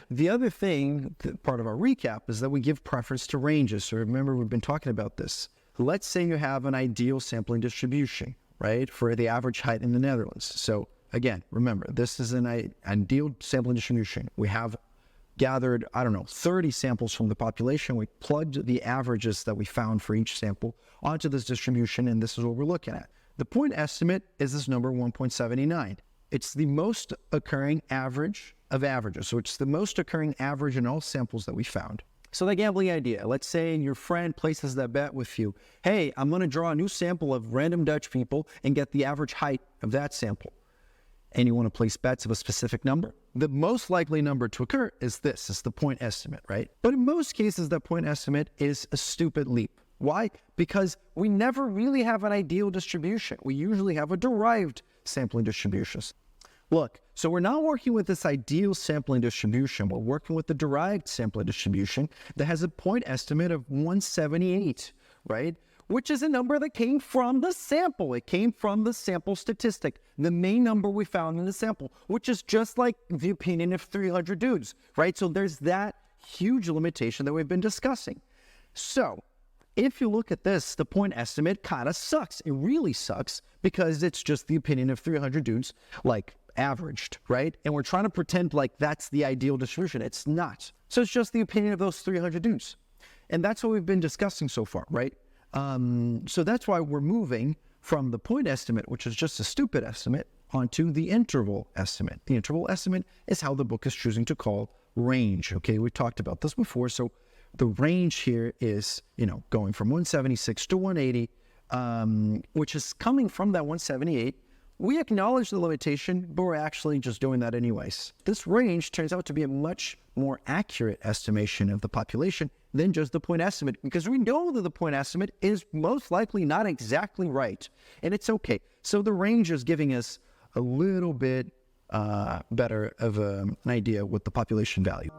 The other thing, part of our recap, is that we give preference to ranges. So remember, we've been talking about this. Let's say you have an ideal sampling distribution, right, for the average height in the Netherlands. So again, remember, this is an ideal sampling distribution. We have gathered, 30 samples from the population. We plugged the averages that we found for each sample onto this distribution, and this is what we're looking at. The point estimate is this number 1.79. It's the most occurring average of averages. So it's the most occurring average in all samples that we found. So the gambling idea, let's say your friend places that bet with you. Hey, I'm going to draw a new sample of random Dutch people and get the average height of that sample. And you want to place bets of a specific number. The most likely number to occur is this. It's the point estimate, right? But in most cases, that point estimate is a stupid leap. Why? Because we never really have an ideal distribution. We usually have a derived sampling distribution. Look, so we're not working with this ideal sampling distribution. We're working with the derived sampling distribution that has a point estimate of 178, right? Which is a number that came from the sample. It came from the sample statistic, the main number we found in the sample, which is just like the opinion of 300 dudes, right? So there's that huge limitation that we've been discussing. So if you look at this, the point estimate kind of sucks. It really sucks because it's just the opinion of 300 dudes, like averaged, right? And we're trying to pretend like that's the ideal distribution. It's not. So it's just the opinion of those 300 dudes. And that's what we've been discussing so far, right? So that's why we're moving from the point estimate, which is just a stupid estimate, onto the interval estimate. The interval estimate is how the book is choosing to call range. Okay, we talked about this before. So the range here is, going from 176 to 180, which is coming from that 178. We acknowledge the limitation, but we're actually just doing that anyways. This range turns out to be a much more accurate estimation of the population than just the point estimate, because we know that the point estimate is most likely not exactly right, and it's okay. So the range is giving us a little bit better of an idea with the population value.